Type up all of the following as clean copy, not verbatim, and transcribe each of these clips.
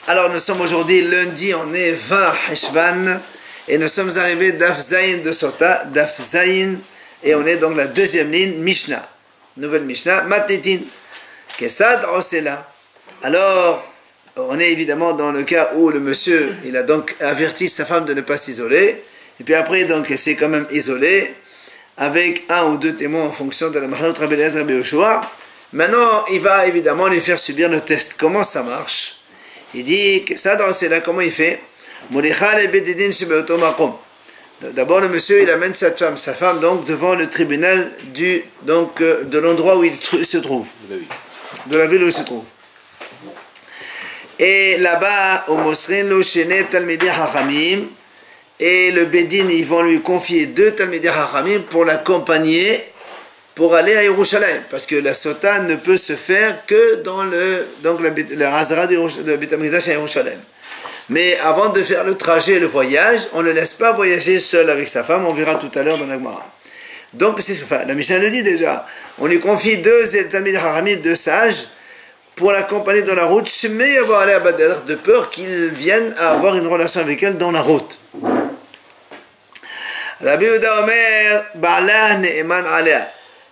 Alors nous sommes aujourd'hui lundi, on est 20 Heshvan et nous sommes arrivés d'Af Zayin de Sota, d'Af Zayin, et on est donc la deuxième ligne, Mishnah. Nouvelle Mishnah, Matitin, Kesad Osela. Alors, on est évidemment dans le cas où le monsieur, il a donc averti sa femme de ne pas s'isoler, et puis après, donc, elle s'est quand même isolée, avec un ou deux témoins en fonction de la Mahalot Rabbi Eliezer Rabbi Yoshua. Maintenant, il va évidemment lui faire subir le test. Comment ça marche? Il dit que ça, c'est là, comment il fait? D'abord, le monsieur, il amène sa femme donc devant le tribunal de l'endroit où il se trouve, de la ville où il se trouve. Et là-bas, au Mosrin, lo Shene Talmidei Hachamim, et le Bedin, ils vont lui confier deux Talmidei Hachamim pour l'accompagner pour aller à Yerushalayim, parce que la Sota ne peut se faire que dans le Hazara de Beit HaMikdash à Yerushalayim. Mais avant de faire le trajet et le voyage, on ne le laisse pas voyager seul avec sa femme, on verra tout à l'heure dans la Gemara. Donc, c'est ce que fait. La Mishnah le dit déjà, on lui confie deux Talmidei Hachamim, deux sages, pour l'accompagner dans la route, mais avoir aller à Badr, de peur qu'il vienne à avoir une relation avec elle dans la route. Rabbi Yehuda Omer, Ba'ala ne'eman alea.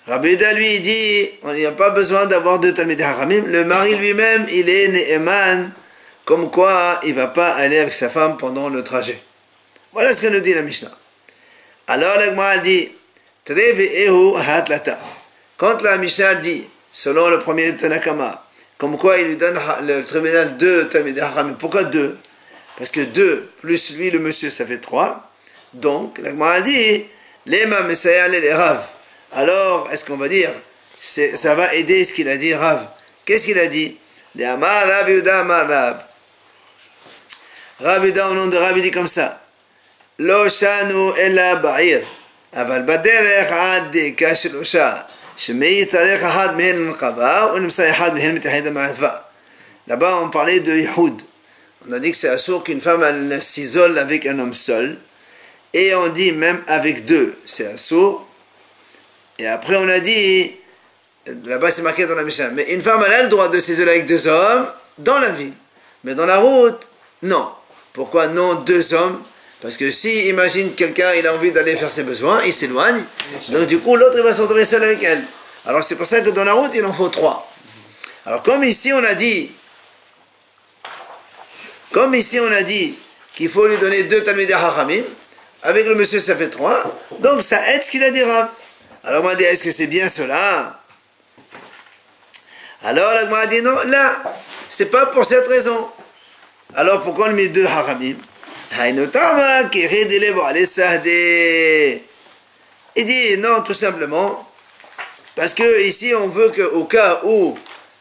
Rabbi Yehuda lui dit, on n'y a pas besoin d'avoir deux Talmidei Hachamim, le mari lui-même, il est ne'eman, comme quoi il ne va pas aller avec sa femme pendant le trajet. Voilà ce que nous dit la Mishnah. Alors la Gemara dit, quand la Mishnah dit, selon le premier Tanakama, comme quoi il lui donne le tribunal deux Talmidei Hachamim. Pourquoi deux? Parce que deux plus lui, le monsieur, ça fait trois. Donc, la Gemara dit, Lema Mesaya le Rav. Alors, est-ce qu'on va dire, ça va aider ce qu'il a dit Rav? Qu'est-ce qu'il a dit? Le Amar Rav Yehuda Amar Rav. Rav Yehuda, au nom de Rav, il dit comme ça. Lo shanu ela ba'ir. Aval baderech ad deka shelosha. Là-bas, on parlait de Yihoud. On a dit que c'est assourd qu'une femme elle s'isole avec un homme seul. Et on dit même avec deux, c'est assourd. Et après, on a dit, là-bas c'est marqué dans la Mishnah, mais une femme elle a le droit de s'isoler avec deux hommes dans la ville. Mais dans la route, non. Pourquoi non deux hommes? Parce que si, imagine, quelqu'un, il a envie d'aller faire ses besoins, il s'éloigne, donc du coup, l'autre, il va se retrouver seul avec elle. Alors, c'est pour ça que dans la route, il en faut trois. Alors, comme ici, on a dit qu'il faut lui donner deux Talmidei Hachamim, avec le monsieur, ça fait trois, donc ça aide ce qu'il a dit Rav. Alors, on m'a dit, est-ce que c'est bien cela? Alors, la Gemara a dit, non, là, c'est pas pour cette raison. Alors, pourquoi on met deux Hachamim? Il dit non, tout simplement parce que ici on veut qu'au cas où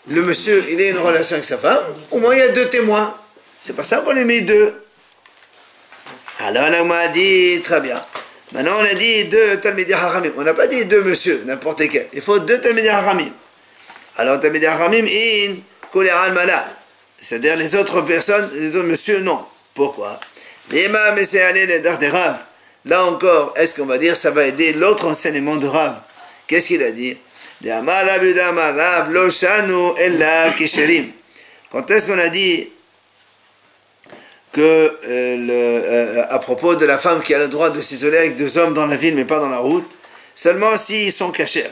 le monsieur il ait une relation avec sa femme, au moins il y a deux témoins. C'est pas ça qu'on les met deux. Alors là on m'a dit très bien. Maintenant on a dit deux Talmidei Hachamim. On n'a pas dit deux monsieur, n'importe quel. Il faut deux Talmidei Hachamim. Alors Talmidei Hachamim in kol mala. C'est-à-dire les autres personnes, les autres monsieur non. Pourquoi? Là encore, est-ce qu'on va dire ça va aider l'autre enseignement de Rav? Qu'est-ce qu'il a dit? Quand est-ce qu'on a dit que à propos de la femme qui a le droit de s'isoler avec deux hommes dans la ville mais pas dans la route, seulement s'ils sont cachers.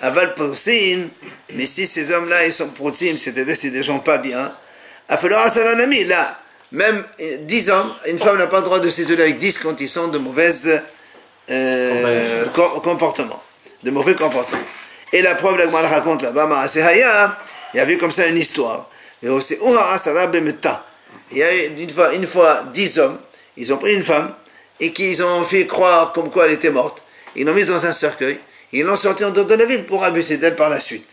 Aval prosim, mais si ces hommes-là ils sont protim, c'est-à-dire c'est des gens pas bien, ami là. Même 10 hommes, une femme n'a pas le droit de s'isoler avec 10 quand ils sont de mauvais comportements. De mauvais comportements. Et la preuve, la Gemara raconte là-bas, il y avait comme ça une histoire. Il y a une fois 10 hommes, ils ont pris une femme et qu'ils ont fait croire comme quoi elle était morte. Ils l'ont mise dans un cercueil, ils l'ont sortie en dehors de la ville pour abuser d'elle par la suite.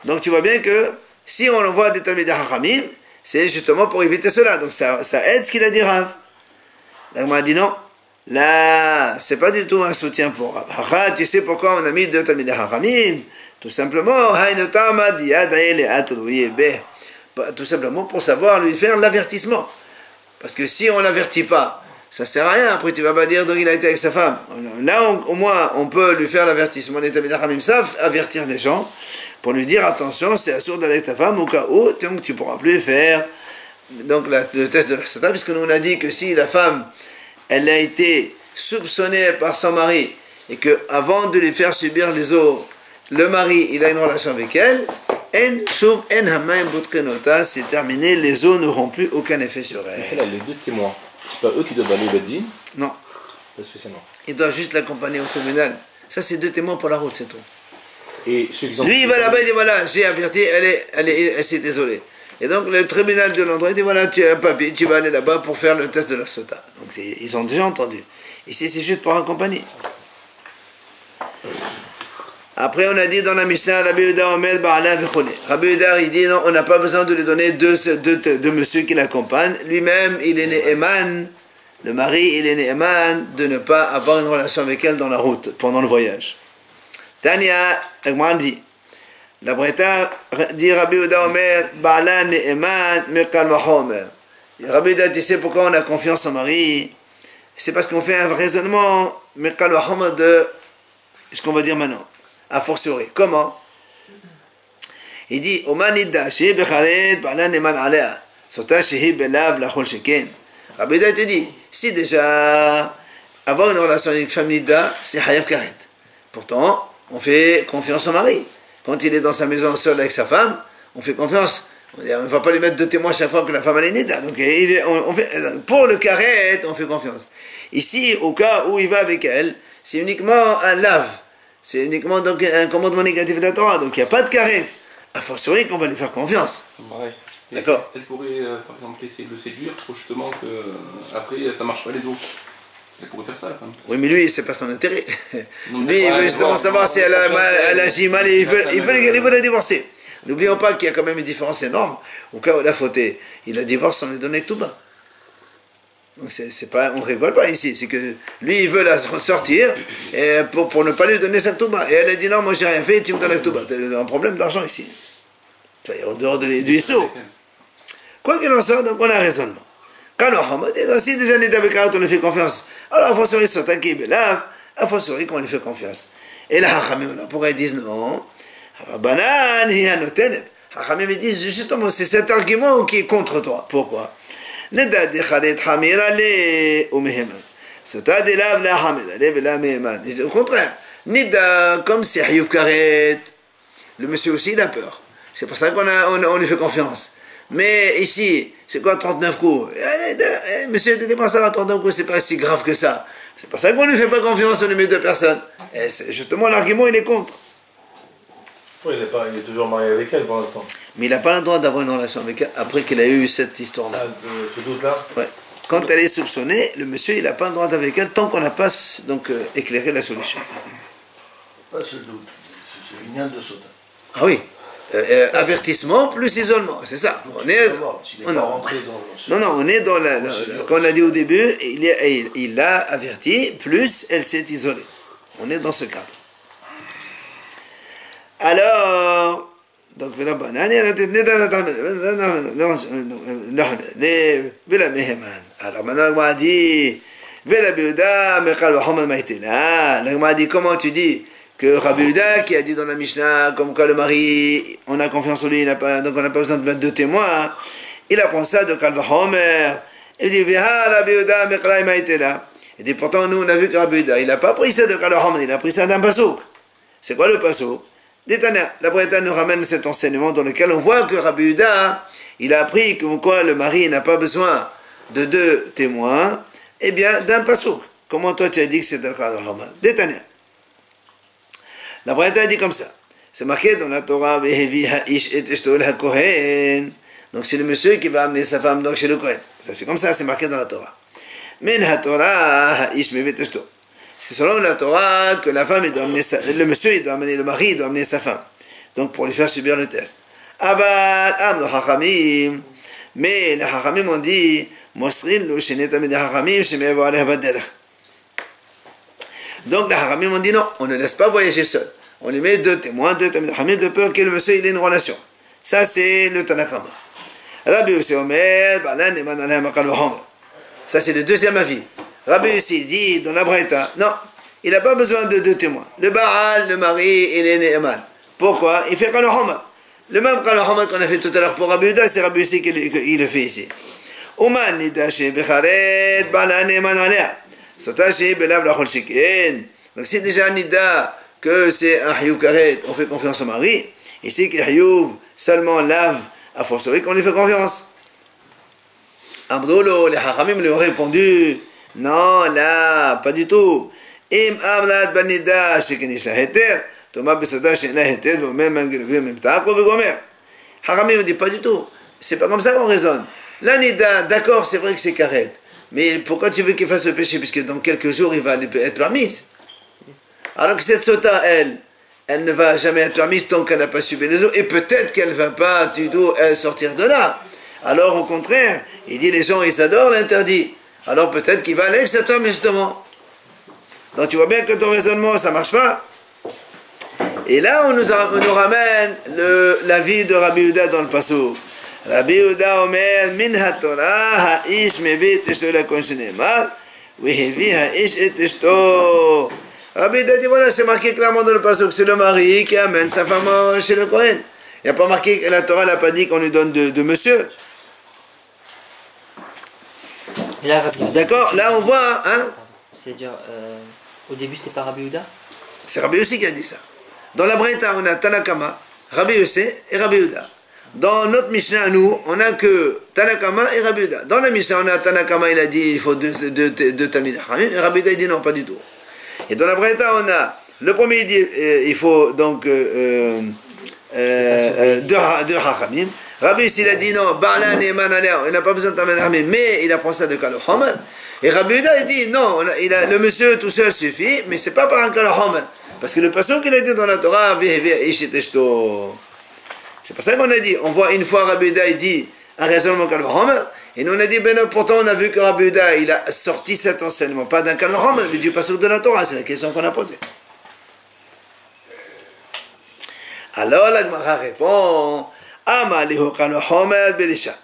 Donc tu vois bien que si on envoie des Talmidei Hachamim, c'est justement pour éviter cela. Donc ça aide ce qu'il a dit Rav. Là, on m'a dit non. Là, c'est pas du tout un soutien pour Rav. Tu sais pourquoi on a mis deux Talmidei Hachamim? Tout simplement, tout simplement pour savoir lui faire l'avertissement. Parce que si on ne l'avertit pas, ça ne sert à rien. Après, tu ne vas pas dire donc il a été avec sa femme. Là, au moins, on peut lui faire l'avertissement. Les Talmidei Hachamim savent avertir des gens pour lui dire attention, c'est assourd d'aller avec ta femme au cas où, donc tu ne pourras plus faire donc le test de la sota, puisque nous on a dit que si la femme elle a été soupçonnée par son mari et que avant de lui faire subir les eaux, le mari il a une relation avec elle, c'est terminé, les eaux n'auront plus aucun effet sur elle. Les deux témoins, c'est pas eux qui doivent aller au Beddin? Non. Pas spécialement. Ils doivent juste l'accompagner au tribunal. Ça, c'est 2 témoins pour la route, c'est tout. Et ceux qui ont... Lui, il va là-bas, il dit voilà, j'ai averti, elle s'est désolée. Et donc, le tribunal de l'endroit, il dit voilà, tu as un papier, tu vas aller là-bas pour faire le test de la sota. Donc, ils ont déjà entendu. Ici, c'est juste pour accompagner. Après, on a dit dans la Mishnah, Rabbi Yehuda Omer Ba'ala V'chole. Rabbi Yehuda, il dit non, on n'a pas besoin de lui donner deux monsieur qui l'accompagnent. Lui-même, il est né Eman. Le mari, il est né Eman de ne pas avoir une relation avec elle dans la route, pendant le voyage. Tania, Agman dit, la Breta dit Rabbi Yehuda Omer Ba'ala Ne'eman Mekal Vachomer. Rabbi Yehuda, tu sais pourquoi on a confiance en mari? C'est parce qu'on fait un raisonnement Mekal Vachomer de ce qu'on va dire maintenant. A fortiori. Comment? Il dit Omanidda shehi becharet ba'ala neman alea sota shehi belav lachol sheken. Rabbi Yehuda te dit si déjà avoir une relation avec une femme nidda, c'est hayav karet. Pourtant, on fait confiance au mari. Quand il est dans sa maison seul avec sa femme, on fait confiance. On ne va pas lui mettre 2 témoins chaque fois que la femme est nidda. Donc pour le karet, on fait confiance. Ici, au cas où il va avec elle, c'est uniquement un lave. C'est uniquement donc un commandement négatif de la Torah, donc il n'y a pas de carré. A fortiori qu'on va lui faire confiance. Ouais. D'accord. Elle pourrait, par exemple, essayer de le séduire pour justement que après ça ne marche pas les autres. Elle pourrait faire ça, la femme. Oui, mais lui, c'est pas son intérêt. Lui, il veut justement savoir si elle agit mal et il veut la divorcer. N'oublions pas qu'il y a quand même une différence énorme. Au cas où elle a fauté, il la divorce, on lui donne tout bas. Donc c'est pas, on ne rigole pas ici, c'est que lui il veut la sortir pour ne pas lui donner sa touba. Et elle a dit non, moi j'ai rien fait, tu me donnes la touba. Tu as un problème d'argent ici. Ça y est, en dehors du Issou. Quoi qu'il en soit, donc on a un raisonnement. Quand si déjà les Dabekarat on lui fait confiance, alors à fortiori sont inquiets, à fortiori qu'on lui fait confiance. Et là, Hachamim, pourquoi ils disent non? Banan, il y a notenet. Hachamim ils disent justement, c'est cet argument qui est contre toi. Pourquoi? Au contraire, Nida, comme c'est Hayuf Karet, le monsieur aussi il a peur. C'est pour ça qu'on lui fait confiance. Mais ici, c'est quoi 39 coups? Monsieur, ça va 39 coups, c'est pas si grave que ça. C'est pour ça qu'on ne lui fait pas confiance, on lui met 2 personnes. Et justement, l'argument il est contre. Oui, il est toujours marié avec elle pour l'instant. Mais il n'a pas le droit d'avoir une relation avec elle après qu'il a eu cette histoire-là. Ce doute-là? Ouais. Quand elle est soupçonnée, le monsieur il n'a pas le droit d'avec elle tant qu'on n'a pas donc, éclairé la solution. Pas ce doute, c'est une de sota. Ah oui, avertissement plus isolement, c'est ça. On est, on est dans comme on l'a dit au début, il l'a averti, plus elle s'est isolée. On est dans ce cadre. Alors, donc, alors maintenant, on m'a dit, comment tu dis que Rabbi Yehuda qui a dit dans la Mishnah, comme quoi le mari, on a confiance en lui, donc on n'a pas besoin de mettre 2 témoins, il apprend ça de Kal Vachomer, il dit, il dit, pourtant, nous, on a vu que Rabbi Yehuda, il n'a pas pris ça de Kal Vachomer, il a pris ça d'un pasouk. C'est quoi le pasouk? La Breta nous ramène cet enseignement dans lequel on voit que Rabbi Yehuda, il a appris que quoi le mari n'a pas besoin de 2 témoins, eh bien d'un pasouk. Comment toi tu as dit que c'est le cas de Haman? Détania. La Breta dit comme ça. C'est marqué dans la Torah, donc c'est le monsieur qui va amener sa femme donc chez le Kohen. Ça c'est comme ça, c'est marqué dans la Torah. Mais la Torah, c'est selon la Torah que la femme, doit amener le monsieur, il doit amener le mari, il doit amener sa femme. Donc pour lui faire subir le test. Aval, le Hachamim. Mais les Hachamim ont dit, Mosrin lo shenetamid Hachamim, shemevo aleh baderech. Donc les Hachamim ont dit non, on ne laisse pas voyager seul. On lui met 2 témoins, 2 Tamid Hachamim, de peur que le monsieur il ait une relation. Ça c'est le Tanakama. Rabbi Yossi Omer, Balan Eman aleh makal v'homer. Ça c'est le deuxième avis. Rabbi Yossi dit dans la Braïta, non, il n'a pas besoin de 2 témoins. Le Baal, le mari, il est Ne'eman. Pourquoi? Il fait Kal Hamad. Le même Kal Hamad qu'on a fait tout à l'heure pour Rabbi Yehuda, c'est Rabbi Yossi qui le fait ici. Uman nida shebecharet bala neman alea. Sota shebelav lachol sheken. Donc c'est déjà un nida que c'est un Hiyuv Karet, on fait confiance au mari. Ici que Hiyuv seulement lave, a fortiori qu'on lui fait confiance. Abdolo, les Hachamim lui ont répondu, non, là, pas du tout. Im amlat banida shekenish la heter, Thomas besota shena heter, vous-même, même ta'ako, vegomer. Hachamim dit pas du tout. C'est pas comme ça qu'on raisonne. La nida, d'accord, c'est vrai que c'est Karet. Mais pourquoi tu veux qu'il fasse le péché? Puisque dans quelques jours, il va être permise. Alors que cette sota, elle ne va jamais être permise tant qu'elle n'a pas subi les eaux, et peut-être qu'elle ne va pas du tout sortir de là. Alors au contraire, il dit les gens ils adorent l'interdit. Alors peut-être qu'il va aller cette femme justement. Donc tu vois bien que ton raisonnement ça ne marche pas. Et là on nous ramène la vie de Rabbi Yehuda dans le passage. Rabbi Yehuda omer min haTorah ha'ish mevit eshto lakon shenemar vehevi ha'ish et eshto. Rabbi Yehuda dit voilà, c'est marqué clairement dans le passage que c'est le mari qui amène sa femme chez le Kohen. Il n'y a pas marqué, la Torah n'a pas dit qu'on lui donne de monsieur. D'accord, là on voit, hein. C'est-à-dire, au début c'était pas Rabbi Yehuda? C'est Rabbi Yossi qui a dit ça. Dans la Braïta, on a Tanakama, Rabbi Yossi et Rabbi Yehuda. Dans notre Mishnah, nous, on n'a que Tanakama et Rabbi Yehuda. Dans la Mishnah, on a Tanakama, il a dit il faut deux Talmid Chachamim, et Rabbi Yehuda il dit non, pas du tout. Et dans la Braïta, on a, le premier il dit il faut donc deux Chachamim. Rabbi Yossi il a dit non, Ba'la Ne'eman Alea, il n'a pas besoin de Talmid Chachamim, mais il apprend ça de Kal Hamad. Et Rabbi Yehuda il dit non, le monsieur tout seul suffit, mais c'est pas par un Kal Hamad. Parce que le passage qu'il a dit dans la Torah, c'est pas ça qu'on a dit. On voit une fois Rabbi Yehuda il dit un raisonnement Kal Hamad, et nous on a dit ben non, pourtant on a vu que Rabbi Yehuda il a sorti cet enseignement, pas d'un Kal Hamad, mais du passage de la Torah, c'est la question qu'on a posée. Alors la Gemara répond Ama lihu Kal Hamad belisha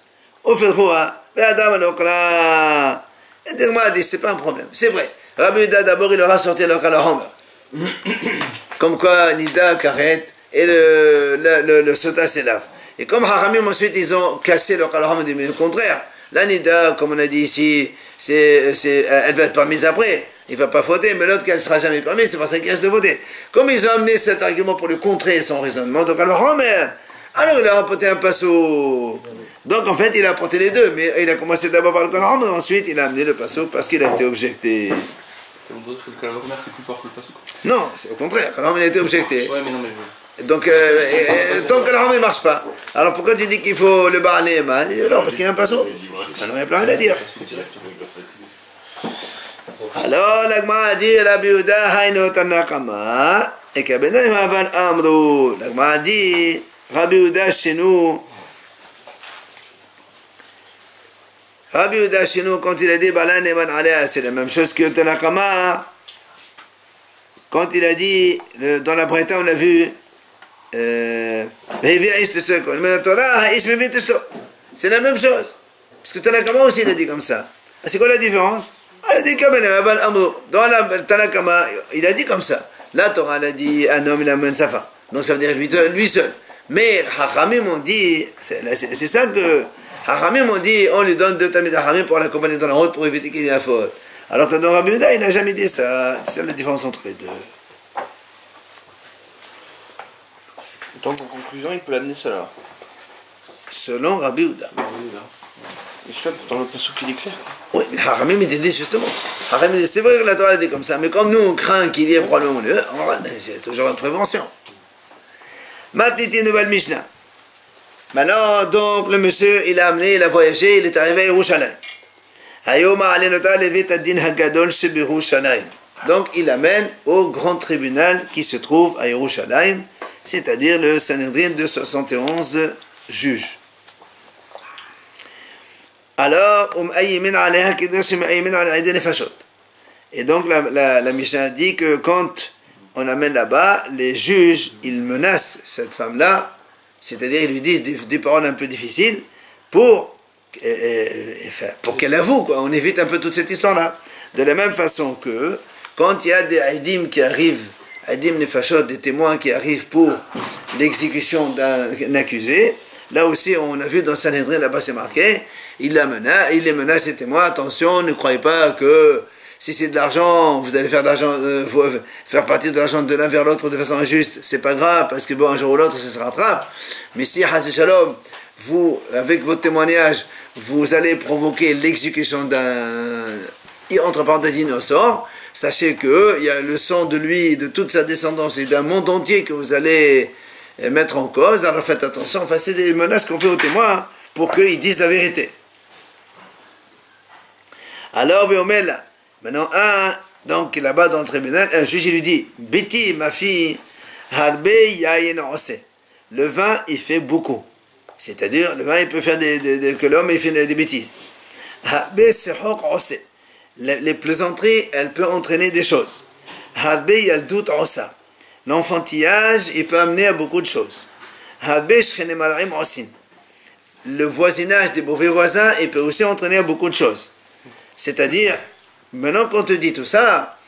ufilchua be'adam anokra. Et la Gemara dit c'est pas un problème, c'est vrai. Rabbi Yehuda d'abord il aura sorti le Kal Hamad. Comme quoi Nida, Karet et le Sota s'élave. Et comme Haramim ensuite ils ont cassé le Kal Hamad, mais au contraire, la Nida, comme on a dit ici, elle va être permise après, il ne va pas fauter, mais l'autre qu'elle ne sera jamais permise, c'est pour ça qu'il reste de voter. Comme ils ont amené cet argument pour lui contrer son raisonnement, donc Kal Hamad, alors il a rapporté un passo. Donc en fait il a apporté les deux, mais il a commencé d'abord par le Kal Hamad, ensuite il a amené le passo parce qu'il a été objecté. Ça veut dire que le Kal Hamad c'est plus fort que le Passouk? Non, c'est au contraire, Kal Hamad a été objecté. Ouais, mais non, mais... Donc, tant que Kal Hamad ne marche pas, alors pourquoi tu dis qu'il faut le Ba'al Ne'eman? Non, parce qu'il y a un passo. Alors il n'y a plus rien à dire. Alors, la Gemara a dit Rabbi Yehuda Haino Tanakama, et Kabenaim Aval Amru. La Gemara a dit Rabbi Yehuda chez nous. Rabbi Yehuda chez nous, quand il a dit Ba'al Ne'eman Alea, c'est la même chose que Tanakama. Quand il a dit, dans la Braïta, on a vu c'est la même chose. Parce que Tanakama aussi, il a dit comme ça. C'est quoi la différence? Il a dit dans la Tanakama, il a dit comme ça. La Torah, elle a dit un homme, il amène sa femme. Donc ça veut dire lui seul. Mais Hachamim ont dit, c'est ça que Hachamim ont dit, on lui donne deux Talmid Chachamim pour l'accompagner dans la route pour éviter qu'il y ait la faute. Alors que dans Rabbi Yehuda, il n'a jamais dit ça. C'est la différence entre les deux. Donc en conclusion, il peut l'amener seul alors. Selon Rabbi Yehuda. Et celui-là, dans le passage il est clair. Oui, mais Haramim était dit justement. Haramim dit, c'est vrai que la Torah est dit comme ça, mais comme nous on craint qu'il y ait probablement lieu, c'est toujours une prévention. Matiti nouvelle Mishnah. Maintenant, donc, le monsieur, il a amené, il a voyagé, il est arrivé à Yerushalayim. Donc il amène au grand tribunal qui se trouve à Yerushalayim, c'est-à-dire le Sanhedrin de 71 juges. Alors, et donc la Mishnah dit que quand on amène là-bas, les juges, ils menacent cette femme-là, c'est-à-dire ils lui disent des paroles un peu difficiles pour qu'elle avoue, quoi. On évite un peu toute cette histoire-là. De la même façon que, quand il y a des aidim qui arrivent Adim Nefashot, des témoins qui arrivent pour l'exécution d'un accusé. Là aussi, on a vu dans Sanhedrin, là-bas c'est marqué, il les menace ces témoins, attention, ne croyez pas que si c'est de l'argent, vous allez faire partir de l'argent de l'un vers l'autre de façon injuste, c'est pas grave, parce que bon, un jour ou l'autre, ça se rattrape. Mais si, Hassan Shalom, vous, avec votre témoignage, vous allez provoquer l'exécution d'un, entre parenthèses, innocent, sachez qu'il y a le sang de lui, de toute sa descendance et d'un monde entier que vous allez mettre en cause, alors faites attention. Enfin, c'est des menaces qu'on fait aux témoins pour qu'ils disent la vérité. Alors, Véomel, maintenant, donc là-bas dans le tribunal, un juge il lui dit, Betty, ma fille, le vin, il fait beaucoup. C'est-à-dire, le vin, il peut faire que l'homme, il fait des bêtises. Les plaisanteries, elles peuvent entraîner des choses. L'enfantillage, il peut amener à beaucoup de choses. Le voisinage des mauvais voisins, il peut aussi entraîner à beaucoup de choses. C'est-à-dire, maintenant qu'on te dit tout ça,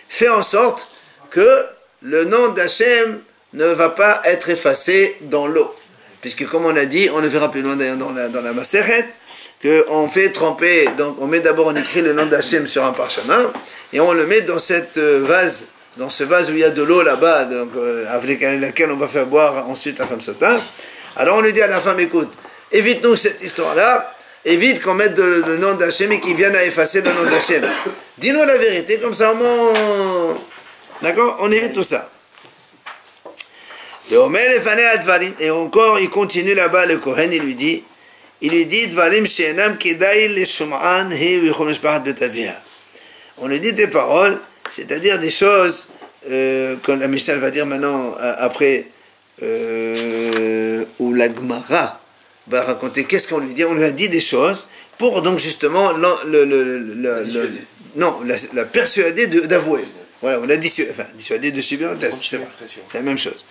fais en sorte que le nom d'Hachem ne va pas être effacé dans l'eau. Puisque comme on a dit, on le verra plus loin dans la Maseret, qu'on fait tremper, donc on met d'abord, on écrit le nom d'Hachem sur un parchemin, et on le met dans cette vase, dans ce vase où il y a de l'eau là-bas, donc, avec laquelle on va faire boire ensuite la femme sota. Alors on lui dit à la femme, écoute, évite-nous cette histoire-là, évite qu'on mette le nom d'Hachem et qu'il vienne à effacer le nom d'Hachem. Dis-nous la vérité, comme ça d'accord, on évite tout ça. Et encore, il continue là-bas, le Kohen, il lui dit, on lui dit des paroles, c'est-à-dire des choses, comme la Mishnah va dire maintenant, après, où la Gemara va raconter qu'est-ce qu'on lui dit. On lui a dit des choses pour donc justement la persuader d'avouer. Voilà, on l'a dissuadé de subir un test, c'est vrai, c'est la même chose.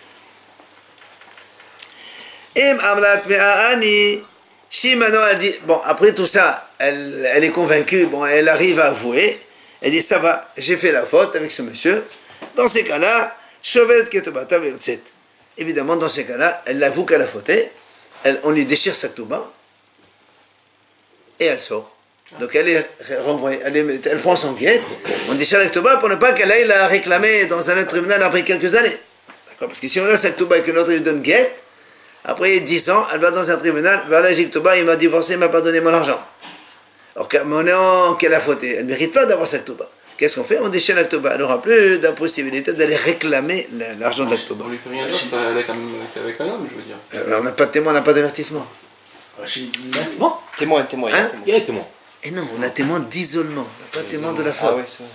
Si maintenant elle dit, bon, après tout ça, elle est convaincue, bon, elle arrive à avouer, elle dit, ça va, j'ai fait la faute avec ce monsieur, dans ces cas-là, évidemment, dans ces cas-là, elle avoue qu'elle a fauté, on lui déchire sa ktouba, et elle sort. Donc elle est renvoyée, elle prend son guette, on déchire la ktouba pour ne pas qu'elle aille la réclamer dans un autre tribunal après quelques années. D'accord? Parce que si on a sa ktouba et que l'autre lui donne guette, après 10 ans, elle va dans un tribunal, voilà, j'ai ktouba, il m'a divorcé, il m'a pas donné mon argent. Alors maintenant qu'elle a fauté, elle ne mérite pas d'avoir sa ktouba. Qu'est-ce qu'on fait? On déchire la ktouba. Elle n'aura plus de possibilité d'aller réclamer l'argent de la ktouba. On lui fait rien d'autre, elle est avec un homme, je veux dire. On n'a pas de témoin, on n'a pas d'avertissement. Bon, témoin. Hein? Il y a un témoin. Et non, on a témoin d'isolement, on n'a pas témoin de la Ah faute. ouais, c'est vrai.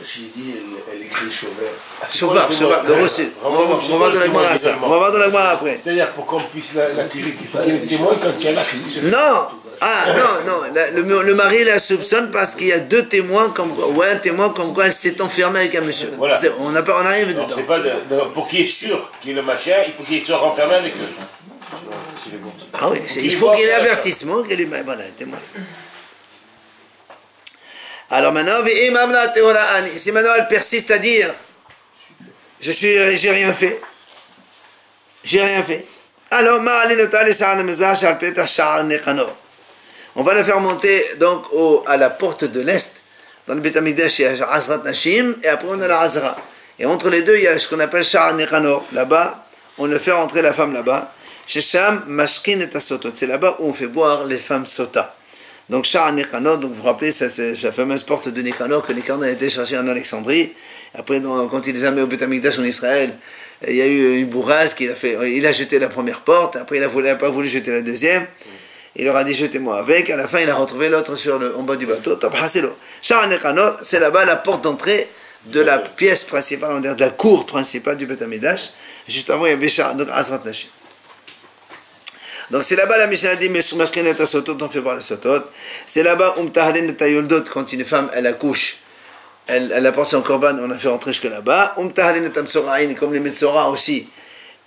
J'ai dit, elle écrit Chauvert. Chauvard, de reçu. On va voir de la Gemara ça. On va voir de la Gemara après. C'est-à-dire pour qu'on puisse l'accuser qu'il faut qu'il y ait un témoin quand il y a la crise. Non! Le mari la soupçonne parce qu'il y a deux témoins, ou un témoin comme quoi elle s'est enfermée avec un monsieur. Voilà. On arrive dedans. C'est pas pour qu'il est sûr qu'il est le machin, il faut qu'il soit renfermé avec eux. Ah oui, il faut qu'il y ait l'avertissement, voilà, témoin. Alors maintenant, si maintenant elle persiste à dire, j'ai rien fait, alors on va la faire monter donc à la porte de l'Est, dans le Beth Amikdash, il y a Azrat Nashim, et après on a la Azra. Et entre les deux, il y a ce qu'on appelle Sha'ar Nechanor. Là-bas, on le fait rentrer la femme là-bas. Shesham Mashkin et Asotot. C'est là-bas où on fait boire les femmes sota. Donc Sha'ar Nechanor, donc vous vous rappelez, c'est la fameuse porte de Nechanor que Nechanor a été chercher en Alexandrie. Après, quand il les a mis au Beth Amikdash en Israël, il y a eu une bourrasque, il a jeté la première porte, après il n'a pas voulu jeter la deuxième. Il leur a dit jetez-moi avec, à la fin il a retrouvé l'autre en bas du bateau. C'est là-bas la porte d'entrée de la pièce principale, de la cour principale du Beth Amikdash. Juste avant il y avait donc Azrat Nashim. Donc c'est là-bas la Mishnah dit on fait boire le sotot. C'est là-bas quand une femme elle accouche, elle apporte son korban, on a fait rentrer jusque là-bas. Comme les Metzora aussi,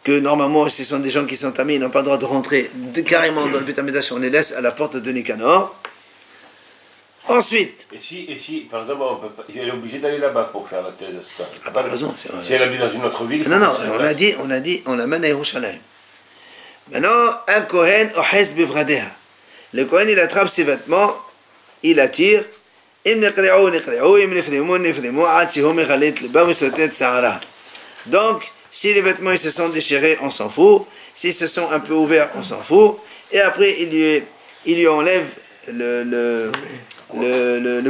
que normalement ce sont des gens qui sont amis, ils n'ont pas le droit de rentrer carrément dans le Beth Amikdash, on les laisse à la porte de Nicanor. Ensuite, Et si, par exemple, elle est obligée d'aller là-bas pour faire la thèse. ah, pas raison, c'est Si elle habite dans une autre ville. non, non, on l'amène à Yerushalayim. Maintenant, un Kohen, ohes bevradeha. Le Kohen, il attrape ses vêtements, il attire. Donc, si les vêtements ils se sont déchirés, on s'en fout. S'ils se sont un peu ouverts, on s'en fout. Et après, il lui enlève le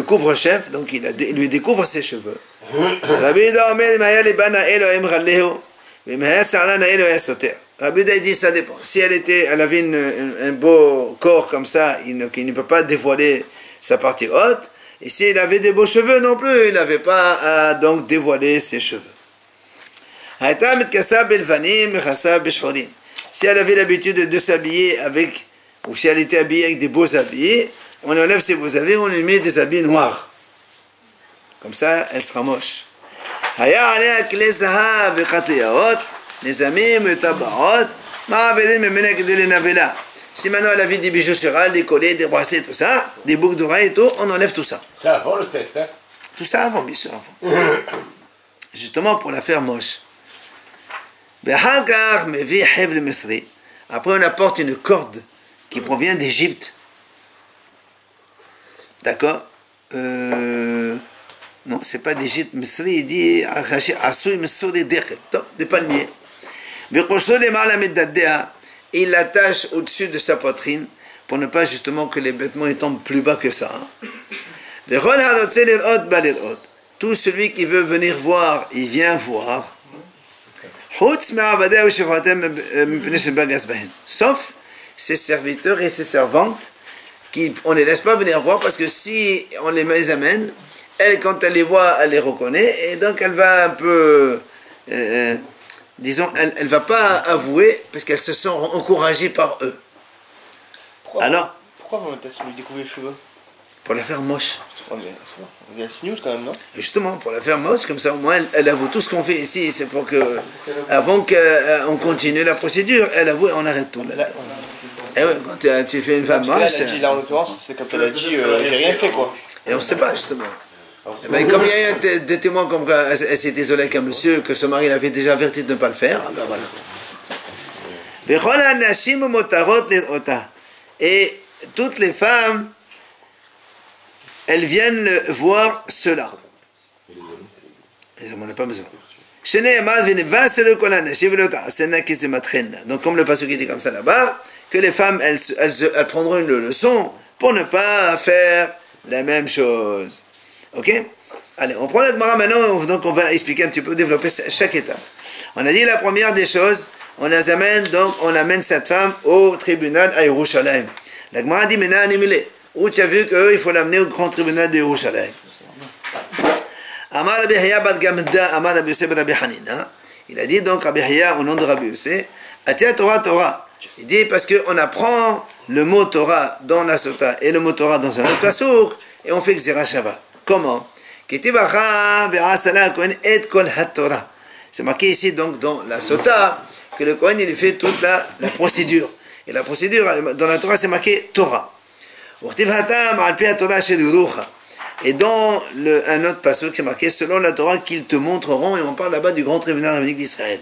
couvre-chef, donc il lui découvre ses cheveux. Rabbi dit ça dépend. Si elle avait un beau corps comme ça, il ne peut pas dévoiler sa partie haute. Et s'il avait des beaux cheveux non plus, il n'avait pas à donc dévoiler ses cheveux. Si elle avait l'habitude de s'habiller avec, ou si elle était habillée avec des beaux habits, on enlève ses beaux habits, on lui met des habits noirs. Comme ça, elle sera moche. Si maintenant elle avait des bijoux sur elle, des collets, des bracelets, tout ça, des boucles d'oreilles et tout, on enlève tout ça. C'est avant le test, hein? Tout ça avant, bien sûr, avant. Justement pour la faire moche. Après on apporte une corde qui provient d'Égypte. D'accord? Non, c'est pas d'Égypte. Misri, il dit des palmiers. Il l'attache au-dessus de sa poitrine pour ne pas justement que les vêtements ils tombent plus bas que ça. Tout celui qui veut venir voir, il vient voir. Sauf ses serviteurs et ses servantes, on ne les laisse pas venir voir parce que si on les amène, elle, quand elle les voit, elle les reconnaît et donc elle va un peu, disons, elle ne va pas avouer parce qu'elles se sont encouragées par eux. Pourquoi vous lui découvrir les cheveux? Pour la faire moche. Oh, mais il y a un signe quand même, non? Justement, pour la faire moche, comme ça au moins elle avoue tout ce qu'on fait ici, c'est pour que, avant qu'on continue la procédure, elle avoue et on arrête tout là-dedans. Et ouais, quand tu fais une femme moche. Elle a dit, là en l'occurrence, c'est quand elle a dit j'ai rien fait quoi. Et on ne sait pas justement. Mais comme il y a eu des témoins comme qu'elle s'est désolée qu'un monsieur, que son mari l'avait déjà averti de ne pas le faire, ben voilà. Et toutes les femmes, elles viennent voir cela. On n'a pas besoin. Donc comme le passage qui dit comme ça là-bas, que les femmes, elles prendront une leçon pour ne pas faire la même chose. Ok? Allez, on prend la Gemara maintenant, donc on va expliquer un petit peu, développer chaque étape. On a dit la première des choses, on amène cette femme au tribunal à Yerushalayim. La Gemara dit maintenant, où tu as vu qu'il faut l'amener au grand tribunal de Yerushalayim. Amar Rabbi Hiya bat Gamda, Amar Rabbi Yosef bat Rabbi Hanina. Il a dit donc Rabbi Hiya au nom de Rabbi Yosef, Atia Torah Torah. Il dit parce qu'on apprend le mot Torah dans la Sota et le mot Torah dans un autre pasouk et on fait Xera Shava. Comment? C'est marqué ici donc dans la Sota que le Kohen il fait toute la procédure. Et la procédure dans la Torah c'est marqué Torah. Et dans un autre passage qui est marqué selon la Torah qu'ils te montreront, et on parle là-bas du grand tribunal rabbinique d'Israël.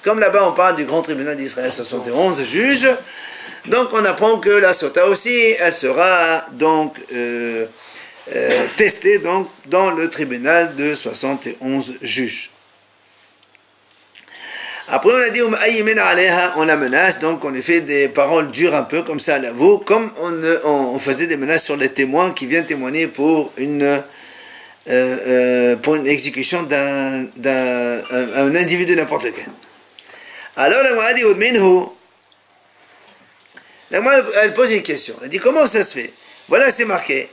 Comme là-bas on parle du grand tribunal d'Israël, 71 juges, donc on apprend que la Sota aussi, elle sera donc testée donc, dans le tribunal de 71 juges. Après, on a dit, on la menace, donc on lui fait des paroles dures un peu, comme ça à l'avoue, comme on faisait des menaces sur les témoins qui viennent témoigner pour une exécution d'un individu n'importe lequel. Alors, la Gemara dit, elle pose une question. Elle dit, comment ça se fait? Voilà, c'est marqué,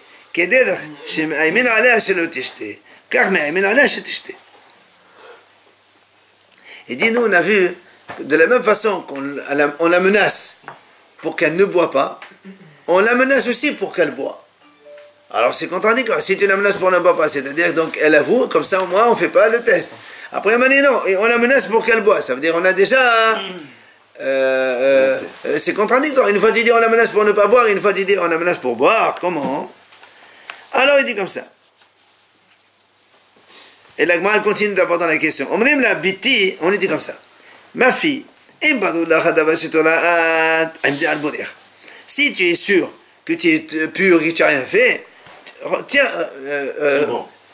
il dit, nous on a vu, de la même façon qu'on la menace pour qu'elle ne boit pas, on la menace aussi pour qu'elle boit. Alors c'est contradictoire, si tu la menaces pour qu'elle ne boit pas, c'est-à-dire donc elle avoue, comme ça au moins on ne fait pas le test. Après elle m'a dit non, et on la menace pour qu'elle boit, ça veut dire on a déjà c'est contradictoire. Une fois tu dis on la menace pour ne pas boire, une fois tu dis on la menace pour boire. Comment? Alors il dit comme ça. Et la Gemara continue d'abord dans la question. On la biti, on lui dit comme ça. Ma fille, si tu es sûr que tu es pur et que tu n'as rien fait,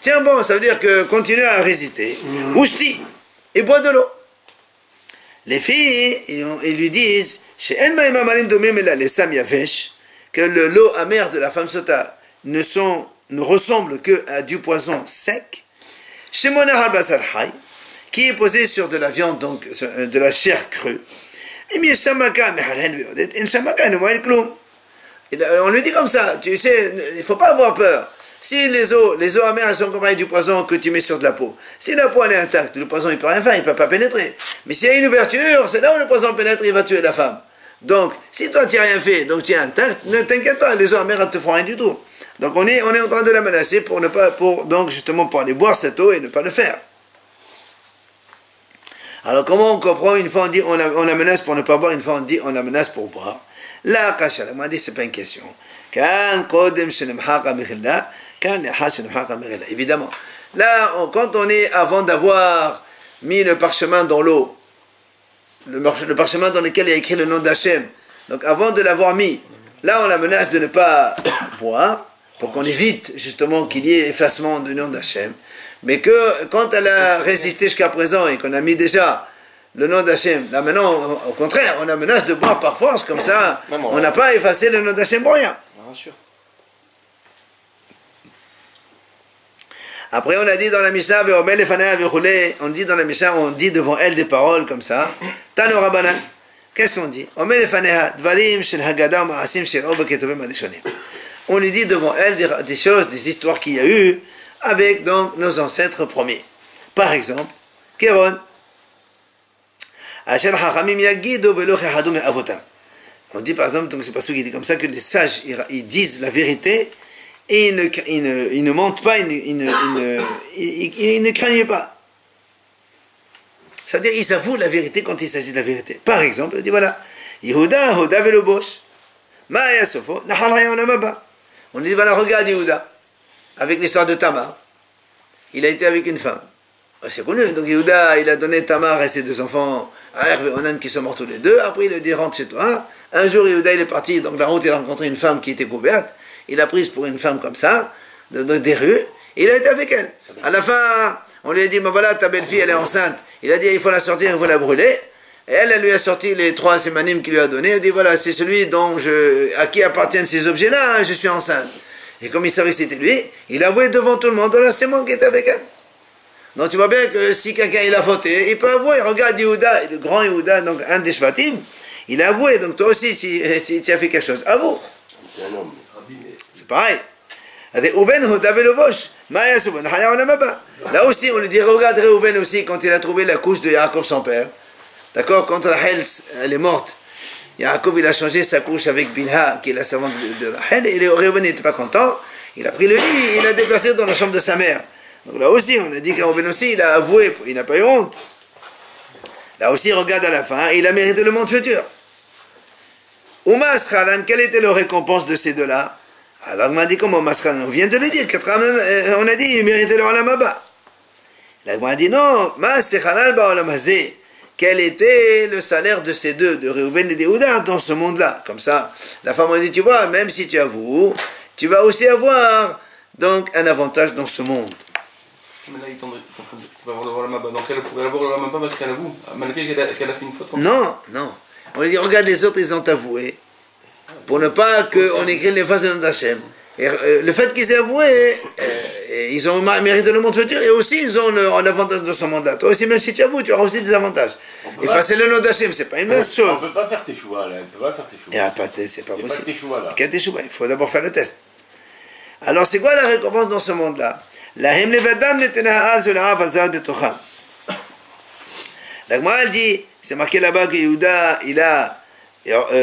tiens bon, ça veut dire que continue à résister. Ousti, et bois de l'eau. Les filles, ils lui disent, que l'eau amère de la femme sota ne ressemble que à du poison sec, qui est posé sur de la viande, donc de la chair crue. On lui dit comme ça, tu sais, il ne faut pas avoir peur. Si les eaux amères elles sont accompagnées du poison que tu mets sur de la peau, si la peau elle est intacte, le poison il ne peut rien faire, il ne peut pas pénétrer. Mais s'il y a une ouverture, c'est là où le poison pénètre, il va tuer la femme. Donc, si toi tu n'as rien fait, donc tu es intact, ne t'inquiète pas, les eaux amères elles ne te font rien du tout. Donc on est en train de la menacer donc justement pour aller boire cette eau et ne pas le faire. Alors comment on comprend, une fois on dit on la menace pour ne pas boire, une fois on dit on la menace pour boire. Là, Kasha, on m'a dit c'est pas une question. Évidemment. Là, quand on est avant d'avoir mis le parchemin dans l'eau, le parchemin dans lequel il y a écrit le nom d'Hachem, donc avant de l'avoir mis, là on la menace de ne pas boire, pour qu'on évite justement qu'il y ait effacement du nom d'Hachem. Mais que quand elle a résisté jusqu'à présent et qu'on a mis déjà le nom d'Hachem, là maintenant, au contraire, on la menace de boire par force, comme ça, on n'a pas effacé le nom d'Hachem pour rien. Après, on a dit dans la Mishnah, on dit dans la Mishnah, on dit devant elle des paroles comme ça. Tano Rabbanan, qu'est-ce qu'on dit? On lui dit devant elle des choses, des histoires qu'il y a eu avec donc nos ancêtres premiers. Par exemple, Kéron. On dit par exemple, donc c'est pas ce qui dit comme ça, que les sages ils disent la vérité et ils ne mentent pas, ils ne craignent pas. C'est-à-dire ils avouent la vérité quand il s'agit de la vérité. Par exemple, on dit voilà, Yehuda, Hoda velobosh, Ma'aya Sofo, on dit voilà, regarde Yehuda, avec l'histoire de Tamar, il a été avec une femme. C'est connu, donc Yehuda, il a donné Tamar et ses deux enfants à Hervé et Onan qui sont morts tous les deux. Après, il lui dit rentre chez toi. Un jour, Yehuda, il est parti, donc la route, il a rencontré une femme qui était couverte. Il l'a prise pour une femme comme ça, des rues, et il a été avec elle. À la fin, on lui a dit, ben voilà, ta belle-fille, elle est enceinte. Il a dit, il faut la sortir, il faut la brûler. Et elle lui a sorti les 3 sémanim qu'il lui a donné. Elle dit, voilà, c'est celui à qui appartiennent ces objets-là, je suis enceinte. Et comme il savait que c'était lui, il a avoué devant tout le monde, voilà, c'est moi qui étais avec elle. Donc tu vois bien que si quelqu'un il a fauté, il peut avouer. Regarde Yehuda, le grand Yehuda, donc un des Shvatim, il a avoué. Donc toi aussi, si tu as fait quelque chose, avoue. C'est pareil. Là aussi, on lui dit, regarde Reuven aussi, quand il a trouvé la couche de Yaakov, son père. D'accord, quand Rachel elle est morte, Yaakov il a changé sa couche avec Bilha, qui est la servante de Rachel, et Reuven n'était pas content. Il a pris le lit, il l'a déplacé dans la chambre de sa mère. Donc là aussi, on a dit que Reuven aussi, il a avoué, il n'a pas eu honte. Là aussi, regarde à la fin, il a mérité le monde futur. Umasralan, quelle était la récompense de ces deux-là? Alors on m'a dit comment Masralan? On vient de le dire, on a dit il méritait le Olam Haba. Là on m'a dit non, Masralan ba Olam Hazé. Quel était le salaire de ces deux, de Reuven et de Yehuda, dans ce monde-là? Comme ça, la femme a dit, tu vois, même si tu avoues, tu vas aussi avoir donc un avantage dans ce monde. Mais là, il va avoir le Olam Haba. Donc elle pourrait avoir le Olam Haba parce qu'elle avoue, malgré qu'elle a fait une faute. Non, non. On lui dit, regarde les autres, ils ont avoué, pour ne pas qu'on écrive les phases de notre Hachem. Et le fait qu'ils aient avoué, ils ont mérité le monde futur, et aussi ils ont un avantage dans ce monde-là. Toi aussi, même si tu avoues, tu auras aussi des avantages. Effacer le nom d'Hachem, c'est pas une même chose. On ne peut pas faire tes choix là, on ne peut pas faire tes choix. C'est pas possible. Il Il faut d'abord faire le test. Alors, c'est quoi la récompense dans ce monde-là? La Gemara, elle dit, c'est marqué là-bas que Yehuda, il a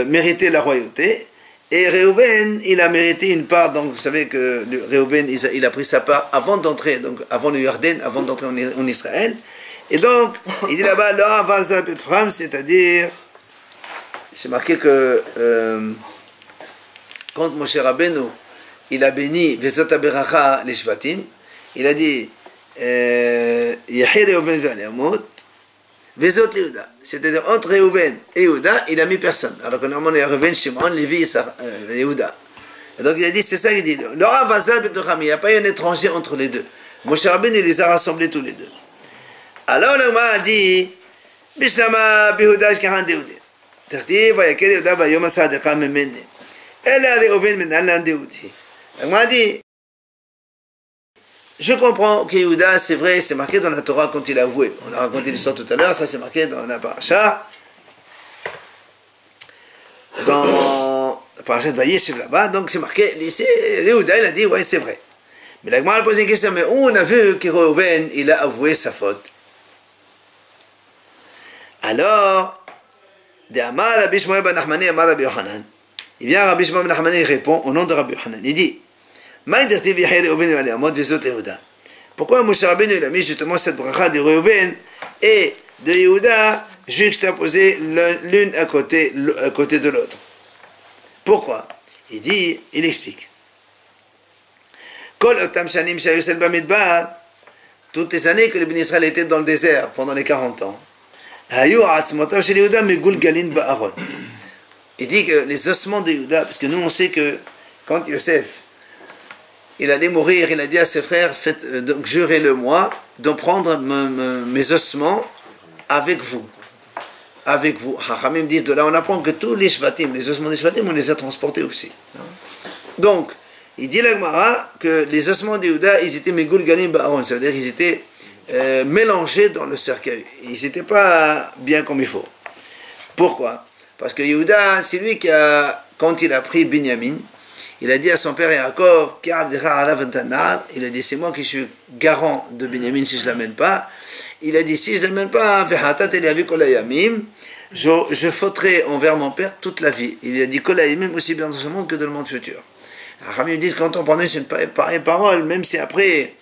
mérité la royauté, et Reuven, il a mérité une part. Donc vous savez que Reuven, il a pris sa part avant d'entrer, donc avant le Yarden, avant d'entrer en Israël. Et donc, il dit là-bas, c'est-à-dire c'est marqué que quand Moshe Rabbeinu, il a béni Vezot Aberacha les Shvatim, il a dit Yahir Reuven ve'Aleamot, Vezot Yehuda. C'est-à-dire entre Reuven et Yehuda, il a mis personne. Alors que normalement il y a Reuven, Shimon, Lévi et Yehuda. Et donc il a dit, c'est ça qu'il dit. Il n'y a pas eu un étranger entre les deux. Moshe Rabbeinu, il les a rassemblés tous les deux. Alors le Gemara a dit Bishama Bihuda Shkahan Deudé. Terti Vayakel Yehuda Vayom Asadeka Memene. Elle a Reuven Menalan Deudi. Le Gemara a dit je comprends que Yehuda, c'est vrai, c'est marqué dans la Torah quand il a avoué. On a raconté l'histoire tout à l'heure, ça c'est marqué dans la paracha. Dans la paracha de Vayeshev là-bas, donc c'est marqué, Yehuda, il a dit, ouais, c'est vrai. Mais la Gemara a posé une question, mais où on a vu que Reuven, il a avoué sa faute? Alors, de Amar Rabbi Shmuel ben Nachmani, Amar Rabbi Yochanan. Il vient Rabbi Shmuel ben Nachmani, il répond au nom de Rabbi Yochanan. Il dit, pourquoi Moshe Rabbeinu il a mis justement cette bracha de Reuven et de Yehuda juxtaposée l'une à côté de l'autre? Pourquoi? Il dit, il explique. Toutes les années que le béni Israël était dans le désert pendant les 40 ans, il dit que les ossements de Yehuda, parce que nous on sait que quand Yosef il allait mourir, il a dit à ses frères, donc jurez-le-moi de prendre mes ossements avec vous. Avec vous. Hachamim disent, de là on apprend que tous les shvatim, les ossements des shvatim, on les a transportés aussi. Donc, il dit la Gemara que les ossements de Yehuda, ils étaient megul galim ba'aron, ça veut dire qu'ils étaient mélangés dans le cercueil. Ils n'étaient pas bien comme il faut. Pourquoi? Parce que Yehuda, c'est lui qui a, quand il a pris Binyamin, il a dit à son père Yaakov, il a dit, c'est moi qui suis garant de Binyamin si je ne l'amène pas. Il a dit, si je ne l'amène pas, je fauterai envers mon père toute la vie. Il a dit, Kolayamim aussi bien dans ce monde que dans le monde futur. Les disent, quand on prononce une pareille parole, même si après,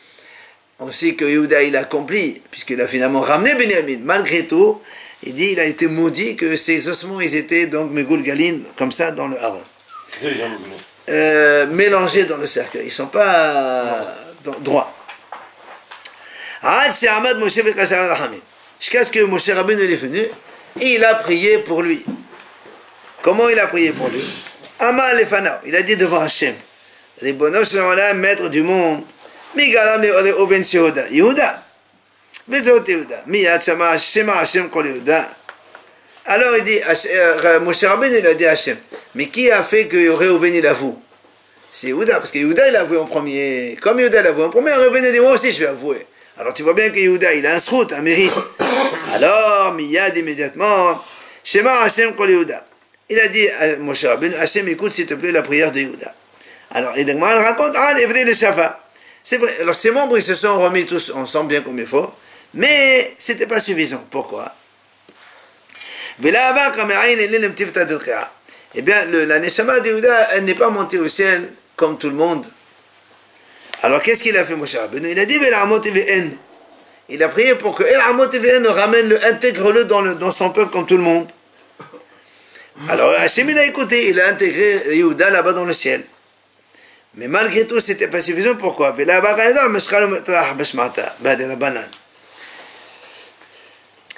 on sait que Yehuda il a accompli, puisqu'il a finalement ramené Binyamin, malgré tout, il dit, il a été maudit que ses ossements, ils étaient donc Megul Galin, comme ça, dans le Haron. Mélangés dans le cercueil, ils ne sont pas droits. Jusqu'à ce que Moshe Rabbeinu est venu et il a prié pour lui. Comment il a prié pour lui? Amar lefanav, il a dit devant Hachem, Ribono shel olam, maître du monde, mi garam le Reuven Yehuda, Yehuda, vezot Yehuda, mi yad shema Hashem kol Yehuda. Alors il dit, Moshe Rabbeinu il a dit à Hachem, mais qui a fait que Reuven il avoue? C'est Yehuda, parce que Yehuda il a avoué en premier. Comme Yehuda il a avoué en premier, Reuven il dit, moi aussi je vais avouer. Alors tu vois bien que Yehuda il a un srout, un mérite. Alors, Miyad immédiatement, Shema Hashem kol Yehuda. Il a dit à Moshe Rabbeinu, Hachem écoute s'il te plaît la prière de Yehuda. Alors il raconte, le Shafa. C'est vrai, alors ces membres ils se sont remis tous ensemble bien comme il faut, mais c'était pas suffisant. Pourquoi? Eh bien, la Neshama de Yehuda, elle n'est pas montée au ciel comme tout le monde. Alors, qu'est-ce qu'il a fait, Moshe Rabbeinu? Il a dit, il a prié pour que ramène-le, intègre-le dans son peuple comme tout le monde. Alors, Hachem, il a écouté, il a intégré Yehuda là-bas dans le ciel. Mais malgré tout, c'était pas suffisant. Pourquoi?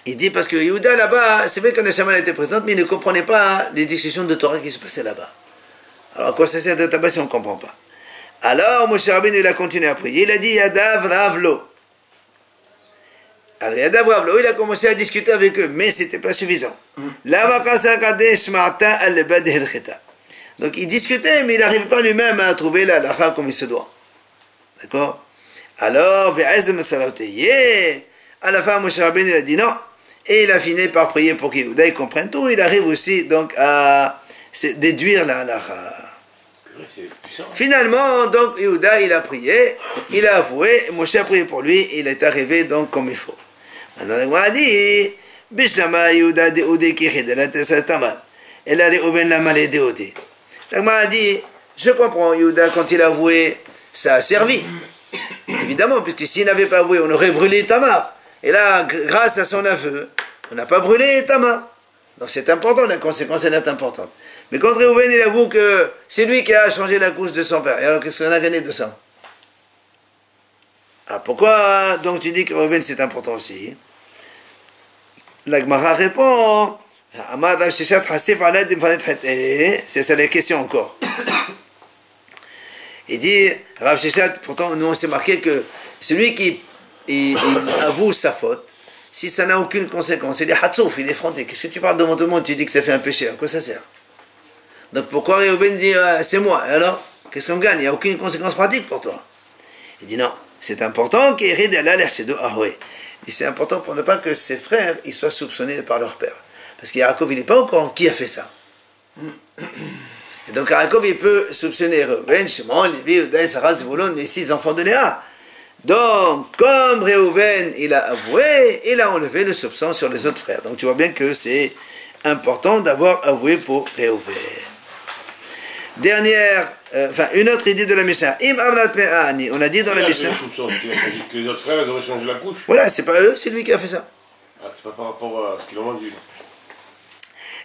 Il dit parce que Yehuda là-bas, c'est vrai que Neshama était présente, mais il ne comprenait pas les discussions de Torah qui se passaient là-bas. Alors à quoi ça sert d'être là-bas si on ne comprend pas? Alors Moshe Rabbeinu il a continué à prier, il a dit Yadav Ravlo. Alors Yadav Ravlo, il a commencé à discuter avec eux, mais ce n'était pas suffisant. Donc il discutait, mais il n'arrivait pas lui-même à trouver la halakha comme il se doit. D'accord? Alors, à la fin, Moshe Rabbeinu a dit non. Et il a fini par prier pour que Yehuda il comprenne tout. Il arrive aussi donc à déduire la halakha. Finalement, donc Yehuda il a prié, il a avoué, Moshe a prié pour lui, il est arrivé donc comme il faut. Maintenant, on a dit Bishama Yehuda Deodé Kichid, elle a été tamal. Elle a dit Oven la malé Deodé. Donc, on a dit je comprends, Yehuda, quand il a avoué, ça a servi. Évidemment, puisque s'il n'avait pas avoué, on aurait brûlé Tamar. Et là, grâce à son aveu, on n'a pas brûlé Tamar. Donc c'est important, la conséquence elle est importante. Mais quand Réhouven il avoue que c'est lui qui a changé la couche de son père, et alors qu'est-ce qu'on a gagné de ça? Alors pourquoi donc tu dis que Réhouven c'est important aussi? La Gemara répond, c'est ça la question encore. Il dit, Rav Sheshat, pourtant nous on s'est marqué que celui qui il avoue sa faute, si ça n'a aucune conséquence, il est hatsouf, il est effronté. Qu'est-ce que tu parles devant tout le monde, tu dis que ça fait un péché, à quoi ça sert? Donc pourquoi Réhouven dit, c'est moi, et alors qu'est-ce qu'on gagne? Il n'y a aucune conséquence pratique pour toi. Il dit non, c'est important qu'il y ait c'est important pour ne pas que ses frères ils soient soupçonnés par leur père. Parce que Yaakov, il n'est pas au courant qui a fait ça. Et donc Yaakov, il peut soupçonner Réhouven, Shimon, Lévi, Yehuda, Issachar, Zevulun, les 6 enfants de Léa. Donc, comme Réhouven, il a avoué, il a enlevé le soupçon sur les autres frères. Donc tu vois bien que c'est important d'avoir avoué pour Réhouven. Dernière, une autre idée de la Mishnah. On a dit dans la Mishnah. Que les autres frères, ils auraient changé la couche. Voilà, c'est pas eux, c'est lui qui a fait ça. Ah, c'est pas par rapport à ce qu'ils ont vendu.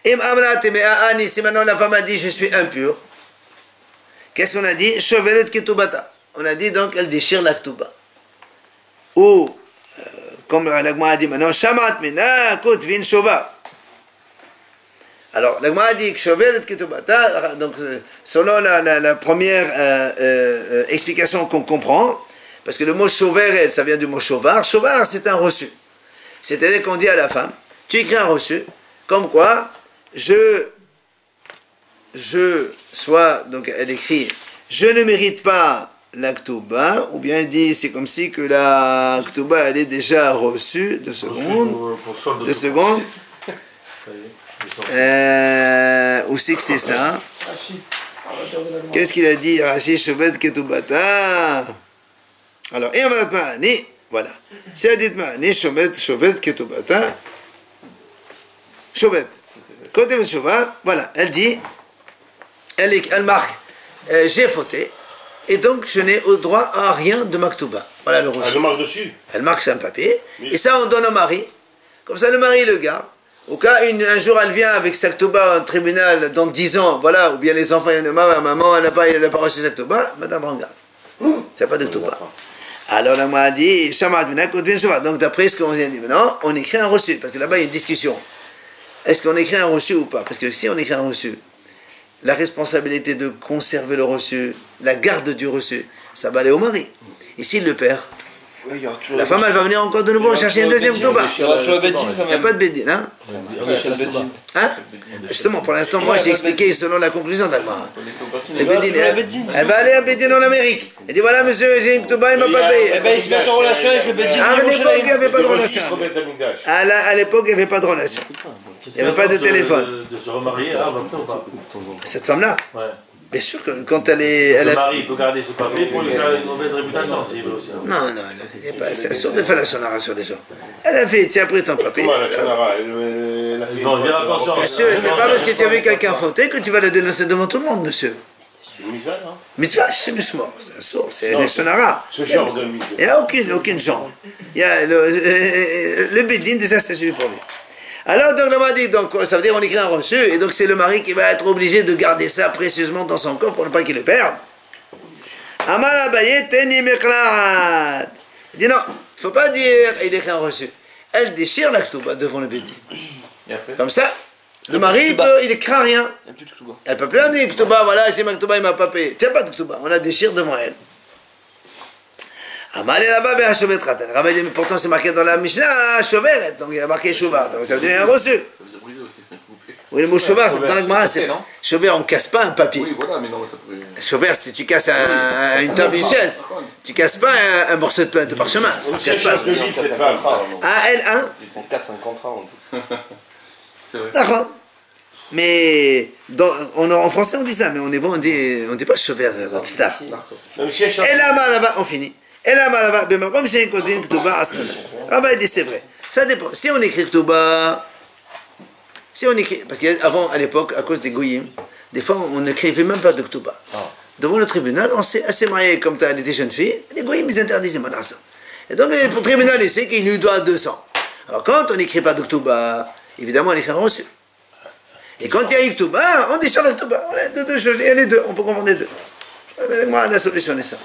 Si maintenant la femme a dit je suis impur, qu'est-ce qu'on a dit? Shovelet ketubata. On a dit donc elle déchire la ktuba. Ou, comme la Gemara a dit maintenant, shamat mina kutvin shova. Alors, la Gemara a dit que shovelet ketubata, donc selon la première explication qu'on comprend, parce que le mot shover, ça vient du mot shovar. Shovar, c'est un reçu. C'est-à-dire qu'on dit à la femme, tu écris un reçu, comme quoi, donc elle écrit, je ne mérite pas la ktuba, ou bien elle dit, c'est comme si que la ktuba, elle est déjà reçue, 2 secondes, où c'est que c'est ça? Qu'est-ce qu'il a dit? Rashi Shovet Ketubata. Alors, et on va pas, voilà. Si elle dit Ma'ani, Shovet Ketubata, Shovet. Côté de Shova, voilà, elle dit, elle marque, j'ai fauté, et donc je n'ai au droit à rien de Maktuba. Voilà le reçu. Elle marque dessus. Elle marque sur un papier, et ça on donne au mari. Comme ça le mari le garde. Au cas, un jour elle vient avec sa Ktuba au tribunal dans 10 ans, voilà, ou bien les enfants, il y en a marre, maman, elle n'a pas reçu sa Ktuba, madame regarde. C'est pas de Ktuba. Alors la m'a dit, donc d'après ce qu'on vient de dire maintenant, on écrit un reçu, parce que là-bas il y a une discussion. Est-ce qu'on écrit un reçu ou pas? Parce que si on écrit un reçu, la responsabilité de conserver le reçu, la garde du reçu, ça va aller au mari. Ici, le père, la femme, elle va venir encore de nouveau chercher un deuxième toba. Il n'y a pas de bédine, hein? Hein? Justement, pour l'instant, moi, j'ai expliqué selon la conclusion d'Agmara. Elle va aller à Bédine en Amérique. Elle dit, voilà, monsieur, j'ai une toba, il ne m'a pas payé. Eh bien, ils se mettent en relation avec le Bédine. À l'époque, il n'y avait pas de relation. À l'époque, il n'y avait pas de relation. Il n'y avait pas de téléphone. De se remarier, là, en même temps, pas. Cette femme-là? Ouais. Bien sûr que quand elle est... Le mari peut garder ce papier pour lui faire une mauvaise réputation, s'il veut aussi. Non, c'est sûr de faire la sonara sur les gens. Elle a fait, tiens, pris ton papier. Comment la sonara? Non, dire attention. Monsieur, c'est pas parce que tu as vu quelqu'un fauter que tu vas le dénoncer devant tout le monde, monsieur. C'est une misère, non? Mitzvah, c'est Mishmor, c'est un sourd, c'est les sonara. Ce genre de misère. Il n'y a aucune genre. Il y a le Bédine, déjà, c'est celui pour lui. Alors, donc, on m'a dit, donc, ça veut dire qu'on écrit un reçu, et donc c'est le mari qui va être obligé de garder ça précieusement dans son corps pour ne pas qu'il le perde. Amar Abaye teni meklat. Il dit non, il ne faut pas dire, il écrit un reçu. Elle déchire la ktuba devant le bédine. Comme ça, le mari, il ne craint rien. Elle ne peut plus amener ktuba, voilà, c'est ma ktuba, il ne m'a pas payé. Tiens, pas de ktuba, on la déchire devant elle. Amalé là-bas, ben, Shovet Ratat. Rabbi dit, mais pourtant c'est marqué dans la Mishnah, Shovet, donc il y a marqué Shovar, donc ça veut dire un reçu. Oui, le mot Shovar, dans la Gemara, c'est. Shover, on ne casse pas un papier. Oui, voilà, mais non, ça pourrait. Shover, si tu casses une table, une chaise, tu ne casses pas un morceau de parchemin, ça ne se casse pas. Ah, elle, hein? On casse un contrat en tout. C'est vrai. D'accord. Mais en français on dit ça, mais on dit pas Shover, star. Et là, on finit. Et là, comme j'ai une codine Ktuba Askana. Rabbi dit c'est vrai. Ça dépend. Si on écrit Ktuba, parce qu'avant, à l'époque, à cause des goyim, des fois on n'écrivait même pas de Ktuba. Devant le tribunal, on s'est assez marié comme elle était jeune fille, les goyim ils interdisaient Madrasa. Et donc pour le tribunal, il sait qu'il lui doit 200. Alors quand on n'écrit pas de Ktuba, évidemment on écrit un reçu. Et quand il y a une Ktuba, on déchire la Ktuba. Voilà, deux choses, il y a les deux, on peut confondre les deux. Moi, la solution est ça.